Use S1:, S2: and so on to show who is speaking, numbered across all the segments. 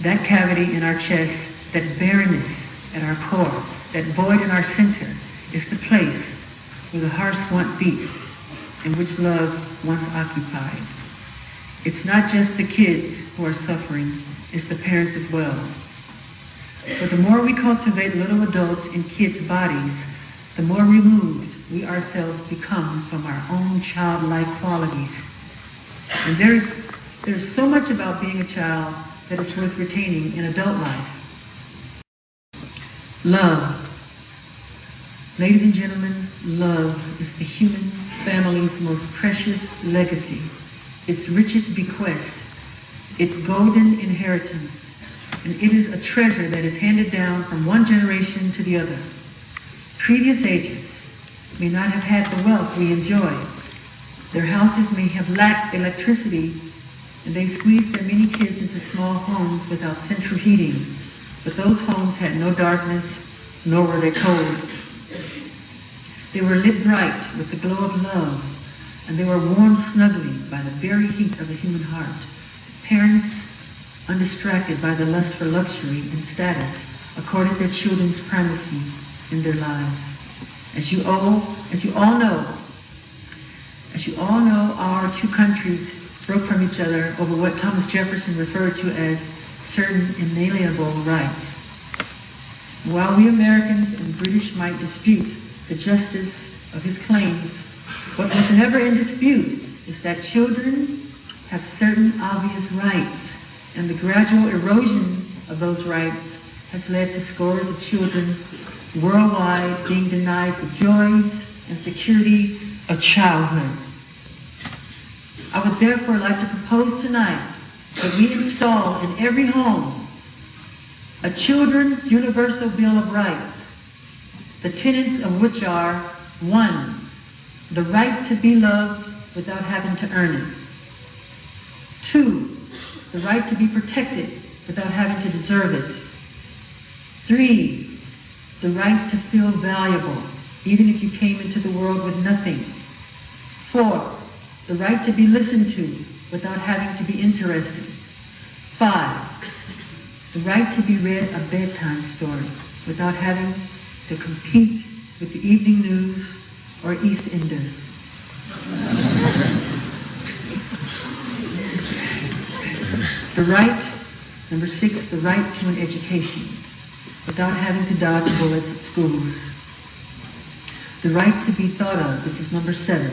S1: That cavity in our chest, that barrenness at our core, that void in our center, is the place where the heart's want beats and which love once occupied. It's not just the kids who are suffering, it's the parents as well. But the more we cultivate little adults in kids' bodies, the more removed we ourselves become from our own childlike qualities. And there's so much about being a child that is worth retaining in adult life. Love. Ladies and gentlemen, love is the human family's most precious legacy, its richest bequest, its golden inheritance, and it is a treasure that is handed down from one generation to the other. Previous ages may not have had the wealth we enjoy. Their houses may have lacked electricity, and they squeezed their many kids into small homes without central heating. But those homes had no darkness, nor were they cold. They were lit bright with the glow of love, and they were warmed snugly by the very heat of the human heart. Parents, undistracted by the lust for luxury and status, accorded their children's primacy in their lives. As you all know, our two countries broke from each other over what Thomas Jefferson referred to as certain inalienable rights. While we Americans and British might dispute the justice of his claims, what was never in dispute is that children have certain obvious rights, and the gradual erosion of those rights has led to scores of children worldwide being denied the joys and security of childhood. I would therefore like to propose tonight that we install in every home a Children's Universal Bill of Rights, the tenets of which are: 1, the right to be loved without having to earn it; 2, the right to be protected without having to deserve it; 3, the right to feel valuable even if you came into the world with nothing; 4, the right to be listened to without having to be interested; 5, the right to be read a bedtime story without having to compete with the evening news or EastEnders. The right, number 6, the right to an education without having to dodge bullets at schools. The right to be thought of, this is number 7.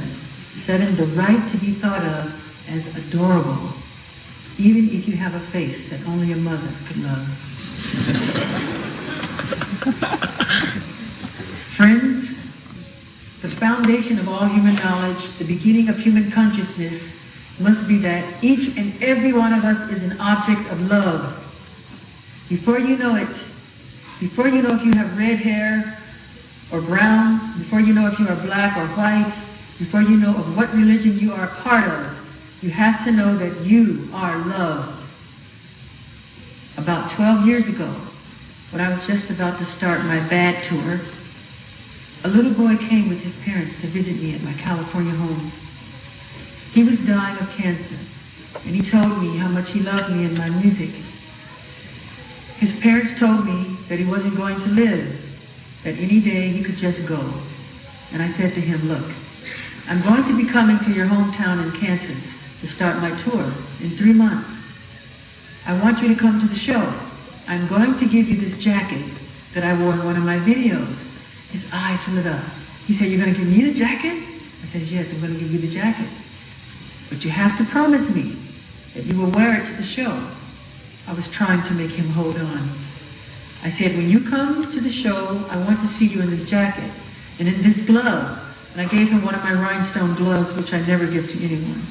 S1: 7, the right to be thought of as adorable, even if you have a face that only a mother could love. Friends, the foundation of all human knowledge, the beginning of human consciousness, must be that each and every one of us is an object of love. Before you know it, before you know if you have red hair or brown, before you know if you are black or white, before you know of what religion you are part of, you have to know that you are loved. About 12 years ago, when I was just about to start my bad tour, a little boy came with his parents to visit me at my California home. He was dying of cancer, and he told me how much he loved me and my music. His parents told me that he wasn't going to live, that any day he could just go. And I said to him, look, I'm going to be coming to your hometown in Kansas to start my tour in 3 months. I want you to come to the show. I'm going to give you this jacket that I wore in one of my videos. His eyes lit up. He said, you're going to give me the jacket? I said, yes, I'm going to give you the jacket. But you have to promise me that you will wear it to the show. I was trying to make him hold on. I said, when you come to the show, I want to see you in this jacket and in this glove. And I gave him one of my rhinestone gloves, which I never give to anyone.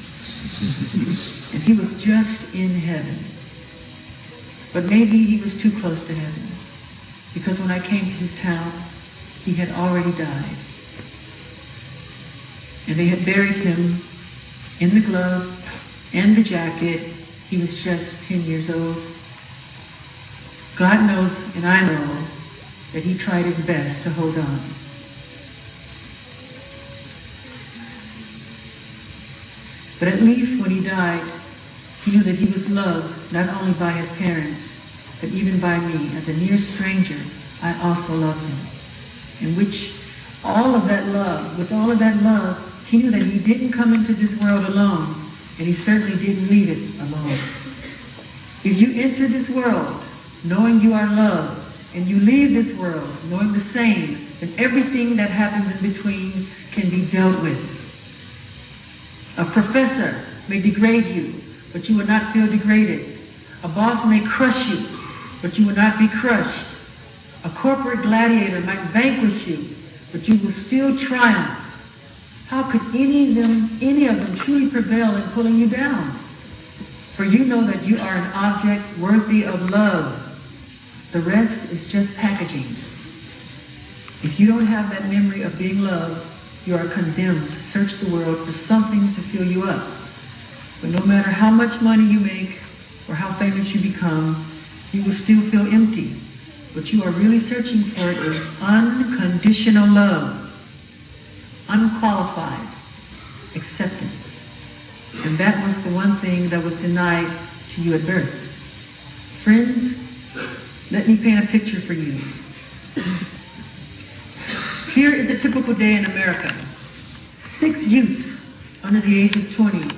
S1: And he was just in heaven. But maybe he was too close to heaven, because when I came to his town, he had already died. And they had buried him in the glove and the jacket. He was just 10 years old. God knows, and I know, that he tried his best to hold on. But at least when he died, he knew that he was loved not only by his parents, but even by me, as a near stranger, I also loved him. In which with all of that love, he knew that he didn't come into this world alone, and he certainly didn't leave it alone. If you enter this world knowing you are loved, and you leave this world knowing the same, then everything that happens in between can be dealt with. A professor may degrade you, but you will not feel degraded. A boss may crush you, but you will not be crushed. A corporate gladiator might vanquish you, but you will still triumph. How could any of them truly prevail in pulling you down? For you know that you are an object worthy of love. The rest is just packaging. If you don't have that memory of being loved, you are condemned to search the world for something to fill you up. But no matter how much money you make or how famous you become, you will still feel empty. What you are really searching for is unconditional love, unqualified acceptance. And that was the one thing that was denied to you at birth. Friends, let me paint a picture for you. Here is a typical day in America. 6 youth under the age of 20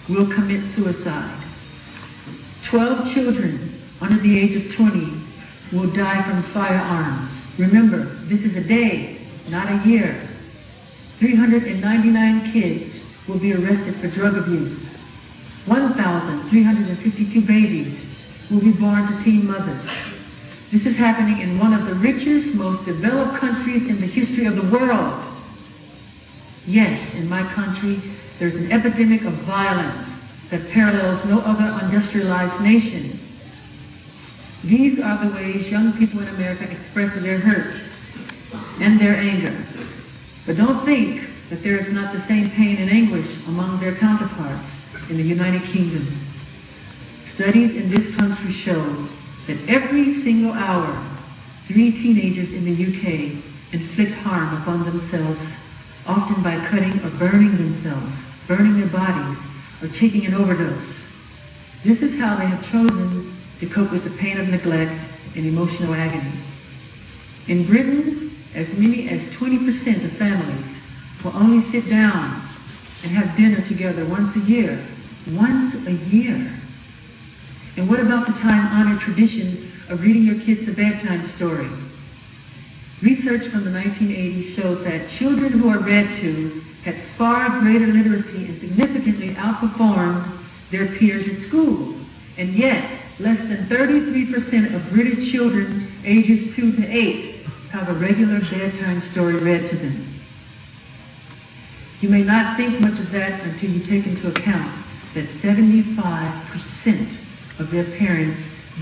S1: will commit suicide. 12 children under the age of 20 will die from firearms. Remember, this is a day, not a year. 399 kids will be arrested for drug abuse. 1,352 babies will be born to teen mothers. This is happening in one of the richest, most developed countries in the history of the world. Yes, in my country, there's an epidemic of violence that parallels no other industrialized nation. These are the ways young people in America express their hurt and their anger. But don't think that there is not the same pain and anguish among their counterparts in the United Kingdom. Studies in this country show that every single hour, 3 teenagers in the UK inflict harm upon themselves, often by cutting or burning themselves, burning their bodies, or taking an overdose. This is how they have chosen to cope with the pain of neglect and emotional agony. In Britain, as many as 20% of families will only sit down and have dinner together once a year. Once a year. And what about the time-honored tradition of reading your kids a bedtime story? Research from the 1980s showed that children who are read to had far greater literacy and significantly outperformed their peers at school. And yet, less than 33% of British children ages 2 to 8 have a regular bedtime story read to them. You may not think much of that until you take into account that 75% of their parents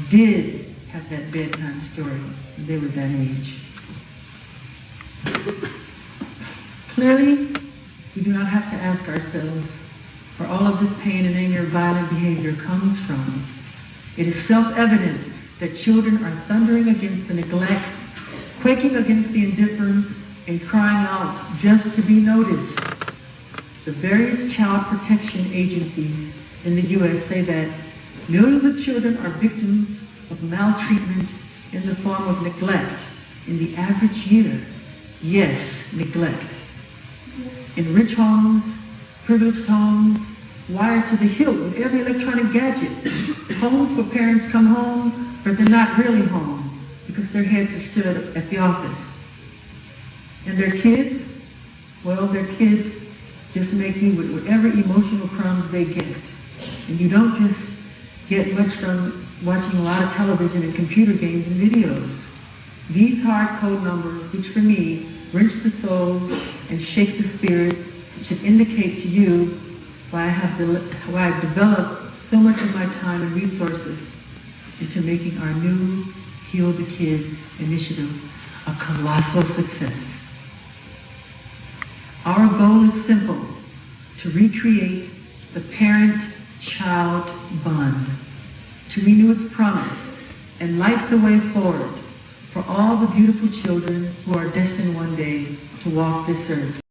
S1: did have that bedtime story when they were that age. Clearly, we do not have to ask ourselves where all of this pain and anger, violent behavior comes from. It is self-evident that children are thundering against the neglect, quaking against the indifference, and crying out just to be noticed. The various child protection agencies in the U.S. say that millions of children are victims of maltreatment in the form of neglect in the average year. Yes, neglect. In rich homes, privileged homes, wired to the hilt with every electronic gadget. Homes where parents come home, but they're not really home because their heads are stood at the office. And their kids, well, their kids just make you with whatever emotional crumbs they get. And you don't just get much from watching a lot of television and computer games and videos. These hard code numbers, which for me wrench the soul and shake the spirit, should indicate to you why I've developed so much of my time and resources into making our new Heal the Kids initiative a colossal success. Our goal is simple: to recreate the parent-child bond, to renew its promise, and light the way forward for all the beautiful children who are destined one day to walk this earth.